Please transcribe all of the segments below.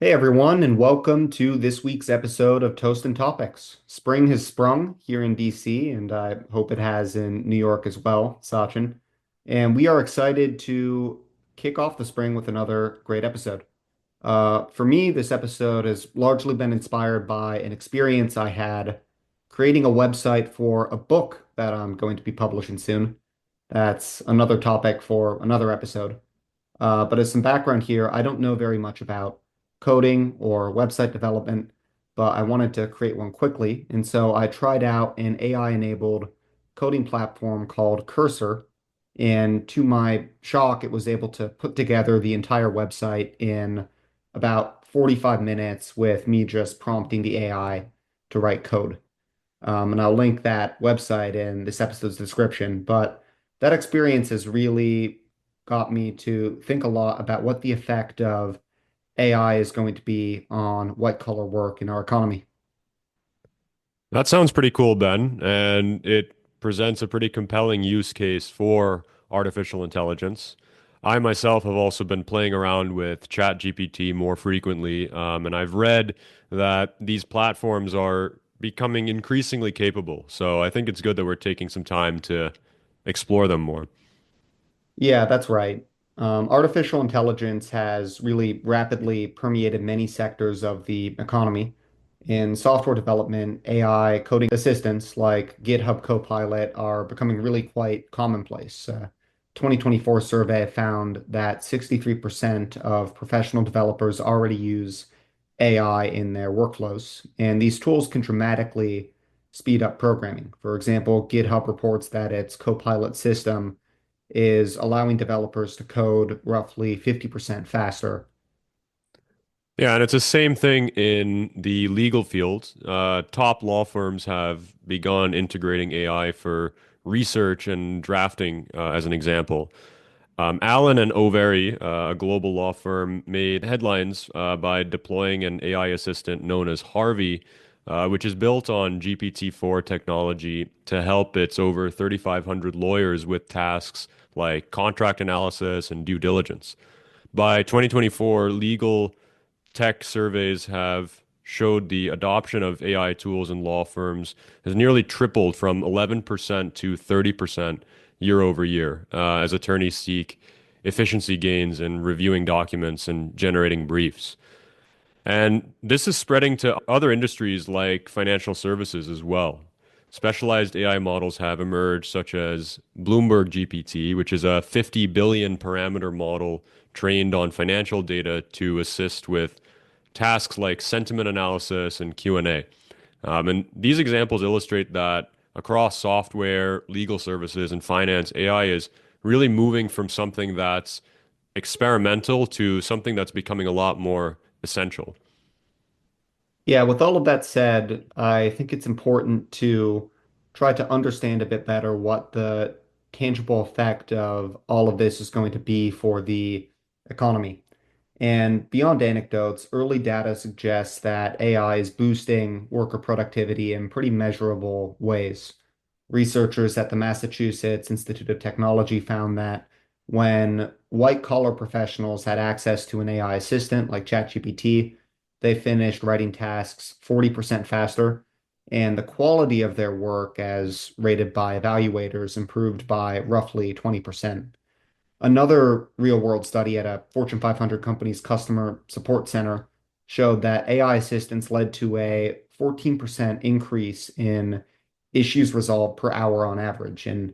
Hey everyone, and welcome to this week's episode of Toast and Topics. Spring has sprung here in DC, and I hope it has in New York as well, Sachin. And we are excited to kick off the spring with another great episode. For me, this episode has largely been inspired by an experience I had creating a website for a book that I'm going to be publishing soon. That's another topic for another episode. But as some background here, I don't know very much about coding or website development, but I wanted to create one quickly. And so I tried out an AI-enabled coding platform called Cursor. And to my shock, it was able to put together the entire website in about 45 minutes with me just prompting the AI to write code. And I'll link that website in this episode's description. But that experience has really got me to think a lot about what the effect of AI is going to be on white collar work in our economy. That sounds pretty cool, Ben, and it presents a pretty compelling use case for artificial intelligence. I myself have also been playing around with ChatGPT more frequently, and I've read that these platforms are becoming increasingly capable. So I think it's good that we're taking some time to explore them more. Yeah, that's right. Artificial intelligence has really rapidly permeated many sectors of the economy. In software development, AI coding assistants like GitHub Copilot are becoming really quite commonplace. 2024 survey found that 63% of professional developers already use AI in their workflows, and these tools can dramatically speed up programming. For example, GitHub reports that its Copilot system is allowing developers to code roughly 50% faster. Yeah, and it's the same thing in the legal field. Top law firms have begun integrating AI for research and drafting, as an example. Allen and Overy, a global law firm, made headlines by deploying an AI assistant known as Harvey, which is built on GPT-4 technology to help its over 3,500 lawyers with tasks like contract analysis and due diligence. By 2024, legal tech surveys have showed the adoption of AI tools in law firms has nearly tripled from 11% to 30% year over year, as attorneys seek efficiency gains in reviewing documents and generating briefs. And this is spreading to other industries like financial services as well. Specialized AI models have emerged, such as Bloomberg GPT, which is a 50 billion parameter model trained on financial data to assist with tasks like sentiment analysis and Q&A. And these examples illustrate that across software, legal services, and finance, AI is really moving from something that's experimental to something that's becoming a lot more essential. Yeah, with all of that said, I think it's important to try to understand a bit better what the tangible effect of all of this is going to be for the economy. And beyond anecdotes, early data suggests that AI is boosting worker productivity in pretty measurable ways. Researchers at the Massachusetts Institute of Technology found that when white collar professionals had access to an AI assistant like ChatGPT, they finished writing tasks 40% faster, and the quality of their work, as rated by evaluators, improved by roughly 20%. Another real-world study at a Fortune 500 company's customer support center showed that AI assistants led to a 14% increase in issues resolved per hour on average, and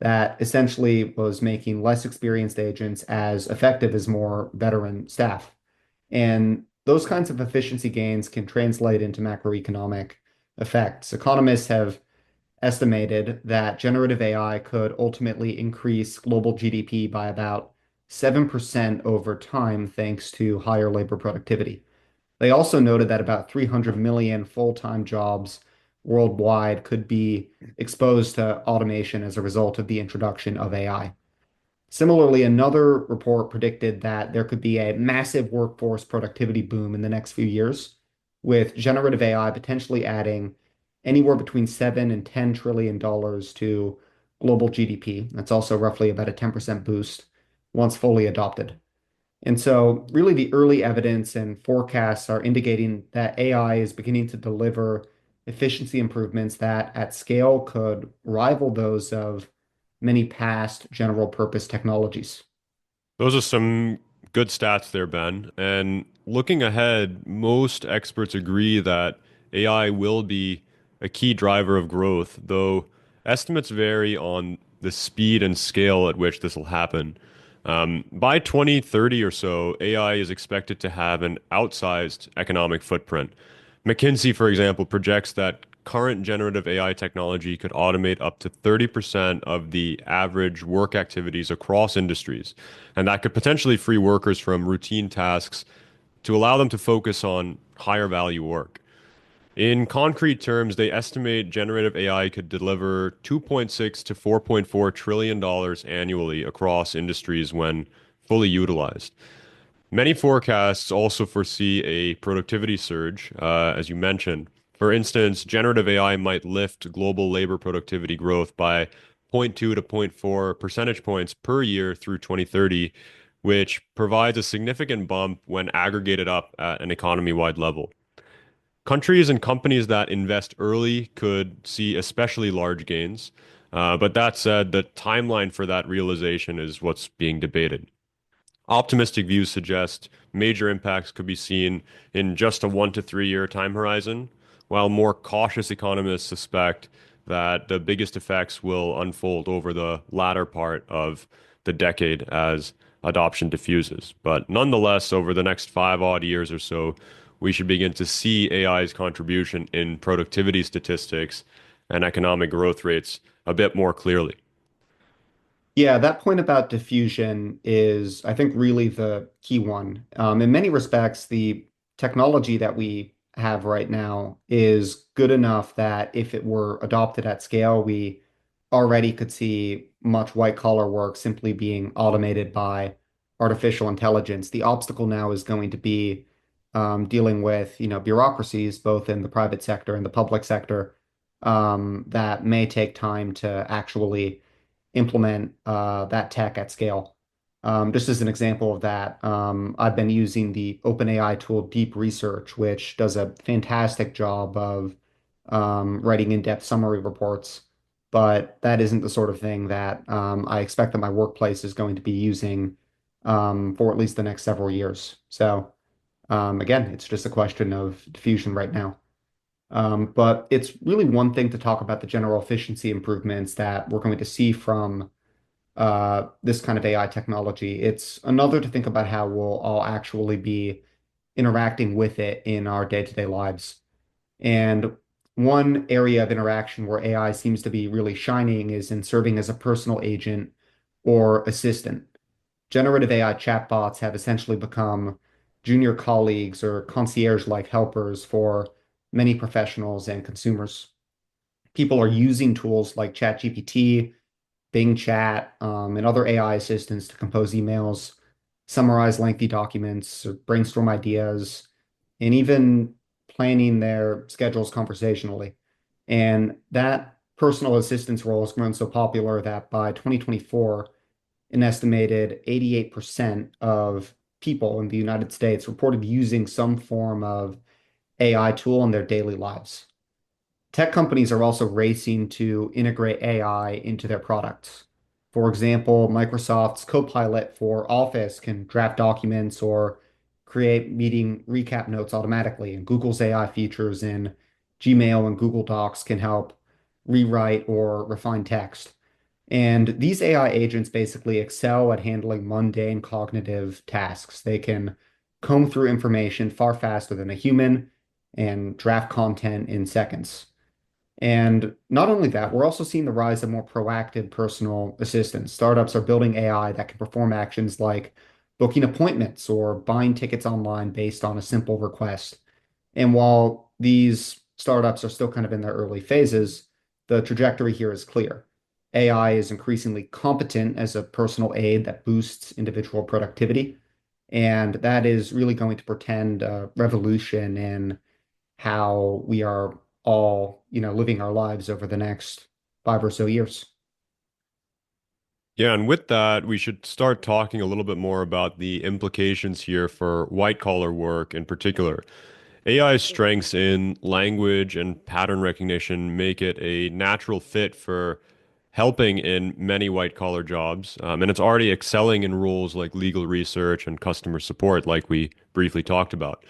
that essentially was making less experienced agents as effective as more veteran staff. And those kinds of efficiency gains can translate into macroeconomic effects. Economists have estimated that generative AI could ultimately increase global GDP by about 7% over time, thanks to higher labor productivity. They also noted that about 300 million full-time jobs worldwide could be exposed to automation as a result of the introduction of AI. Similarly, another report predicted that there could be a massive workforce productivity boom in the next few years, with generative AI potentially adding anywhere between 7 and 10 trillion dollars to global GDP. That's also roughly about a 10% boost once fully adopted. And so, really, the early evidence and forecasts are indicating that AI is beginning to deliver efficiency improvements that at scale could rival those of many past general purpose technologies. Those are some good stats there, Ben. And looking ahead, most experts agree that AI will be a key driver of growth, though estimates vary on the speed and scale at which this will happen. By 2030 or so, AI is expected to have an outsized economic footprint. McKinsey, for example, projects that current generative AI technology could automate up to 30% of the average work activities across industries. And that could potentially free workers from routine tasks to allow them to focus on higher value work. In concrete terms, they estimate generative AI could deliver 2.6 to 4.4 trillion dollars annually across industries when fully utilized. Many forecasts also foresee a productivity surge, as you mentioned. For instance, generative AI might lift global labor productivity growth by zero point 0.2 to zero point 0.4 percentage points per year through 2030, which provides a significant bump when aggregated up at an economy-wide level. Countries and companies that invest early could see especially large gains. But that said, the timeline for that realization is what's being debated. Optimistic views suggest major impacts could be seen in just a 1 to 3 year time horizon, while more cautious economists suspect that the biggest effects will unfold over the latter part of the decade as adoption diffuses. But nonetheless, over the next 5 odd years or so, we should begin to see AI's contribution in productivity statistics and economic growth rates a bit more clearly. Yeah, that point about diffusion is, I think, really the key one. In many respects, the technology that we have right now is good enough that if it were adopted at scale, we already could see much white collar work simply being automated by artificial intelligence. The obstacle now is going to be dealing with, bureaucracies, both in the private sector and the public sector, that may take time to actually implement that tech at scale. Just as an example of that, I've been using the OpenAI tool Deep Research, which does a fantastic job of writing in-depth summary reports. But that isn't the sort of thing that I expect that my workplace is going to be using for at least the next several years. So again, it's just a question of diffusion right now. But it's really one thing to talk about the general efficiency improvements that we're going to see from this kind of AI technology. It's another to think about how we'll all actually be interacting with it in our day-to-day lives. And one area of interaction where AI seems to be really shining is in serving as a personal agent or assistant. Generative AI chatbots have essentially become junior colleagues or concierge-like helpers for many professionals and consumers. People are using tools like ChatGPT, Bing Chat, and other AI assistants to compose emails, summarize lengthy documents, or brainstorm ideas, and even planning their schedules conversationally. And that personal assistance role has grown so popular that by 2024, an estimated 88% of people in the United States reported using some form of AI tool in their daily lives. Tech companies are also racing to integrate AI into their products. For example, Microsoft's Copilot for Office can draft documents or create meeting recap notes automatically, and Google's AI features in Gmail and Google Docs can help rewrite or refine text. And these AI agents basically excel at handling mundane cognitive tasks. They can comb through information far faster than a human and draft content in seconds. And not only that, we're also seeing the rise of more proactive personal assistants. Startups are building AI that can perform actions like booking appointments or buying tickets online based on a simple request. And while these startups are still kind of in their early phases, the trajectory here is clear. AI is increasingly competent as a personal aid that boosts individual productivity. And that is really going to portend a revolution in how we are all, living our lives over the next 5 or so years. Yeah, and with that, we should start talking a little bit more about the implications here for white collar work in particular. AI's strengths in language and pattern recognition make it a natural fit for helping in many white collar jobs. And it's already excelling in roles like legal research and customer support, like we briefly talked about.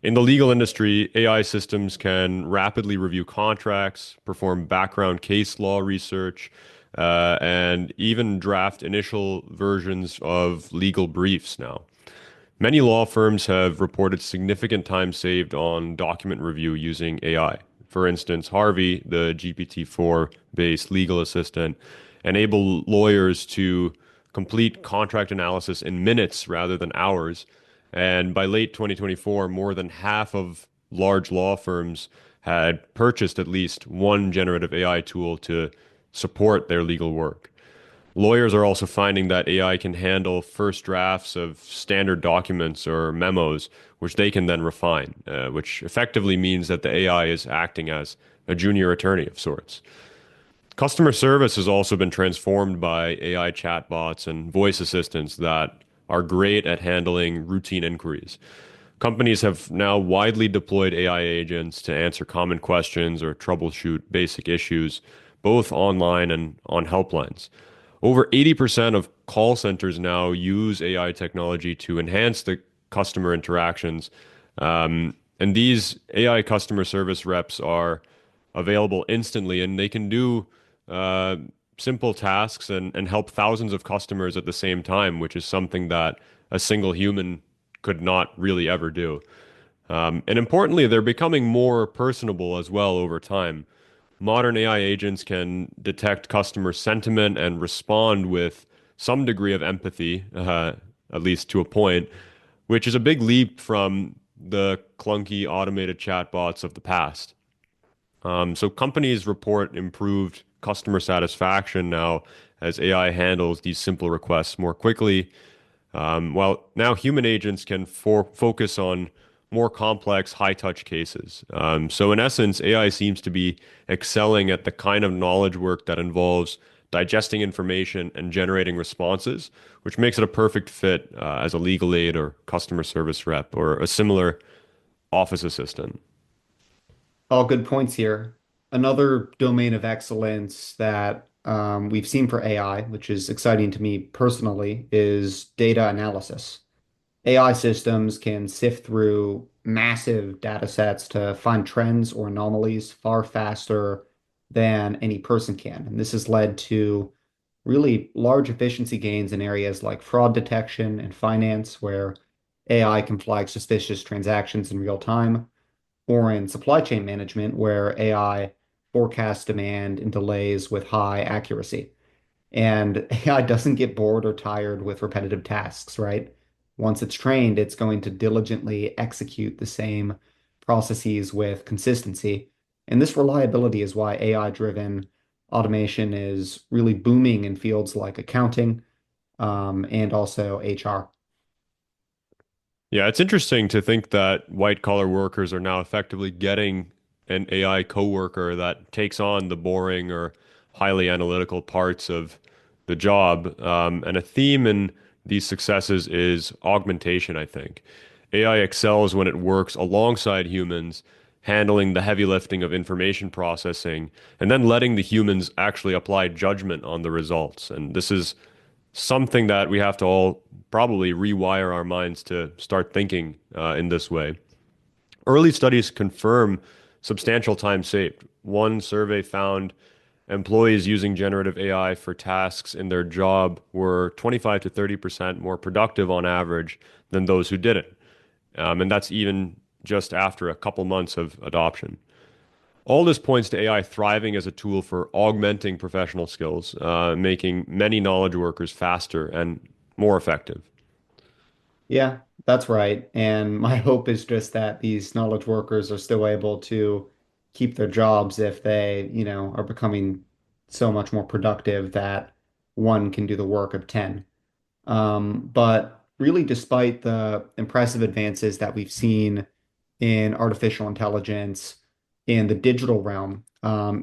In the legal industry, AI systems can rapidly review contracts, perform background case law research, and even draft initial versions of legal briefs now. Many law firms have reported significant time saved on document review using AI. For instance, Harvey, the GPT-4 based legal assistant, enabled lawyers to complete contract analysis in minutes rather than hours. And by late 2024, more than half of large law firms had purchased at least one generative AI tool to support their legal work. Lawyers are also finding that AI can handle first drafts of standard documents or memos, which they can then refine, which effectively means that the AI is acting as a junior attorney of sorts. Customer service has also been transformed by AI chatbots and voice assistants that are great at handling routine inquiries. Companies have now widely deployed AI agents to answer common questions or troubleshoot basic issues, both online and on helplines. Over 80% of call centers now use AI technology to enhance the customer interactions. And these AI customer service reps are available instantly, and they can do uh, simple tasks and help thousands of customers at the same time, which is something that a single human could not really ever do. And importantly, they're becoming more personable as well over time. Modern AI agents can detect customer sentiment and respond with some degree of empathy, at least to a point, which is a big leap from the clunky automated chatbots of the past. So companies report improved customer satisfaction now as AI handles these simple requests more quickly, while now human agents can focus on more complex, high-touch cases. So in essence, AI seems to be excelling at the kind of knowledge work that involves digesting information and generating responses, which makes it a perfect fit as a legal aid or customer service rep or a similar office assistant. All good points here. Another domain of excellence that we've seen for AI, which is exciting to me personally, is data analysis. AI systems can sift through massive data sets to find trends or anomalies far faster than any person can. And this has led to really large efficiency gains in areas like fraud detection and finance, where AI can flag suspicious transactions in real time, or in supply chain management, where AI forecasts demand and delays with high accuracy. And AI doesn't get bored or tired with repetitive tasks, right? Once it's trained, it's going to diligently execute the same processes with consistency. And this reliability is why AI-driven automation is really booming in fields like accounting, and also HR. Yeah, it's interesting to think that white collar workers are now effectively getting an AI coworker that takes on the boring or highly analytical parts of the job. And a theme in these successes is augmentation, I think. AI excels when it works alongside humans, handling the heavy lifting of information processing, and then letting the humans actually apply judgment on the results. And this is something that we have to all probably rewire our minds to start thinking in this way. Early studies confirm substantial time saved. One survey found employees using generative AI for tasks in their job were 25 to 30% more productive on average than those who didn't. And that's even just after a couple months of adoption. All this points to AI thriving as a tool for augmenting professional skills, making many knowledge workers faster and more effective. Yeah, that's right. And my hope is just that these knowledge workers are still able to keep their jobs if they, are becoming so much more productive that one can do the work of 10. But really, despite the impressive advances that we've seen in artificial intelligence in the digital realm,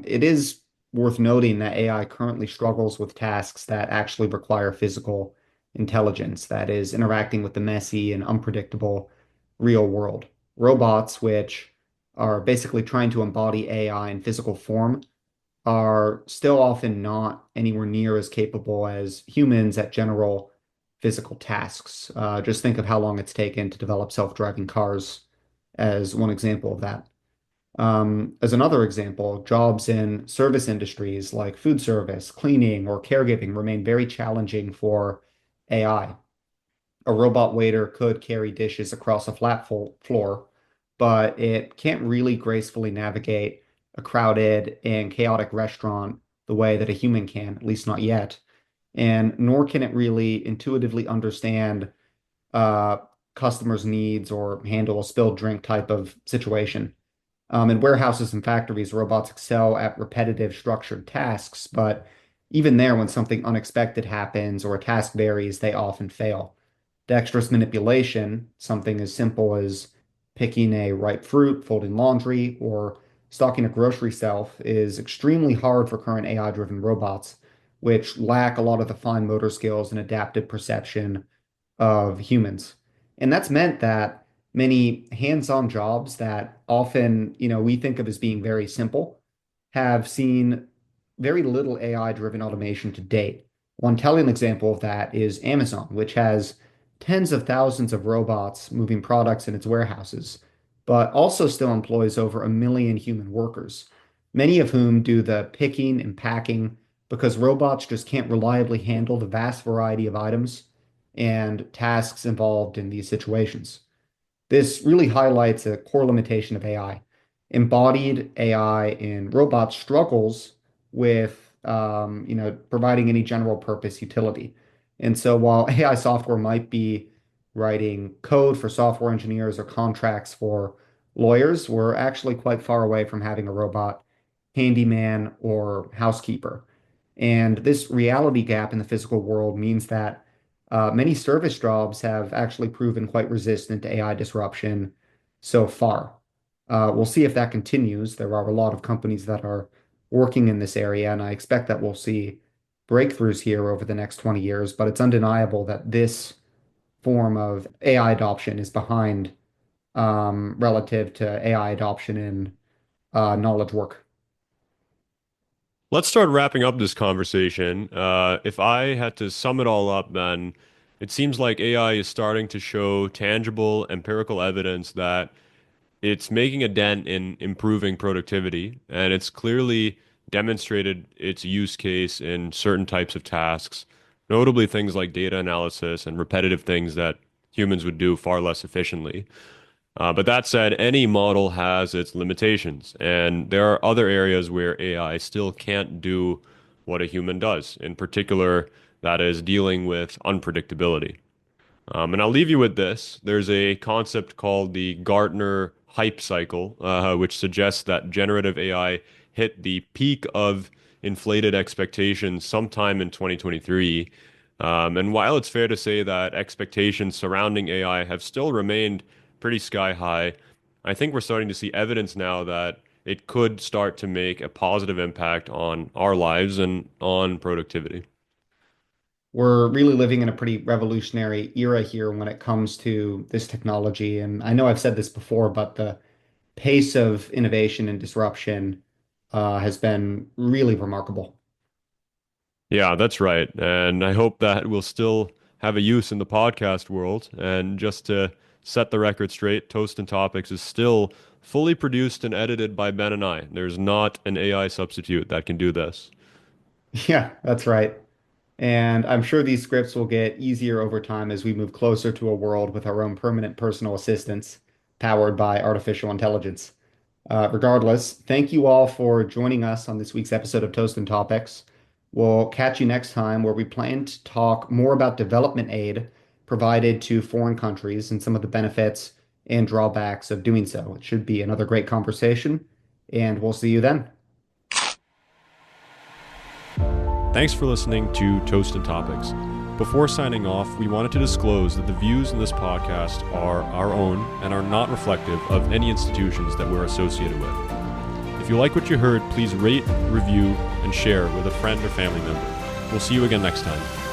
it is worth noting that AI currently struggles with tasks that actually require physical intelligence, that is, interacting with the messy and unpredictable real world. Robots, which are basically trying to embody AI in physical form, are still often not anywhere near as capable as humans at general physical tasks. Just think of how long it's taken to develop self-driving cars as one example of that. As another example, jobs in service industries like food service, cleaning, or caregiving remain very challenging for AI. A robot waiter could carry dishes across a flat floor, but it can't really gracefully navigate a crowded and chaotic restaurant the way that a human can, at least not yet. And nor can it really intuitively understand uh, customers' needs or handle a spilled drink type of situation. In warehouses and factories, robots excel at repetitive, structured tasks, but even there, when something unexpected happens or a task varies, they often fail. Dexterous manipulation, something as simple as picking a ripe fruit, folding laundry, or stocking a grocery shelf, is extremely hard for current AI-driven robots, which lack a lot of the fine motor skills and adaptive perception of humans. And that's meant that many hands-on jobs that often, we think of as being very simple have seen very little AI-driven automation to date. One telling example of that is Amazon, which has tens of thousands of robots moving products in its warehouses, but also still employs over 1 million human workers, many of whom do the picking and packing because robots just can't reliably handle the vast variety of items and tasks involved in these situations. This really highlights a core limitation of AI. Embodied AI in robots struggles with, providing any general purpose utility. And so while AI software might be writing code for software engineers or contracts for lawyers, we're actually quite far away from having a robot handyman or housekeeper. And this reality gap in the physical world means that many service jobs have actually proven quite resistant to AI disruption so far. We'll see if that continues. There are a lot of companies that are working in this area, and I expect that we'll see breakthroughs here over the next 20 years. But it's undeniable that this form of AI adoption is behind relative to AI adoption in knowledge work. Let's start wrapping up this conversation. If I had to sum it all up, then it seems like AI is starting to show tangible empirical evidence that it's making a dent in improving productivity, and it's clearly demonstrated its use case in certain types of tasks, notably things like data analysis and repetitive things that humans would do far less efficiently. But that said, any model has its limitations, and there are other areas where AI still can't do what a human does. In particular, that is dealing with unpredictability. And I'll leave you with this. There's a concept called the Gartner hype cycle, which suggests that generative AI hit the peak of inflated expectations sometime in 2023. And while it's fair to say that expectations surrounding AI have still remained pretty sky high, I think we're starting to see evidence now that it could start to make a positive impact on our lives and on productivity. We're really living in a pretty revolutionary era here when it comes to this technology. And I know I've said this before, but the pace of innovation and disruption has been really remarkable. Yeah, that's right. And I hope that will still have a use in the podcast world. And just to set the record straight, Toast and Topics is still fully produced and edited by Ben and I. There's not an AI substitute that can do this. Yeah, that's right. And I'm sure these scripts will get easier over time as we move closer to a world with our own permanent personal assistants powered by artificial intelligence. Regardless, thank you all for joining us on this week's episode of Toast and Topics. We'll catch you next time where we plan to talk more about development aid provided to foreign countries and some of the benefits and drawbacks of doing so. It should be another great conversation, and we'll see you then. Thanks for listening to Toast and Topics. Before signing off, we wanted to disclose that the views in this podcast are our own and are not reflective of any institutions that we're associated with. If If you like what you heard, please rate, review, and share with a friend or family member. We'll see you again next time.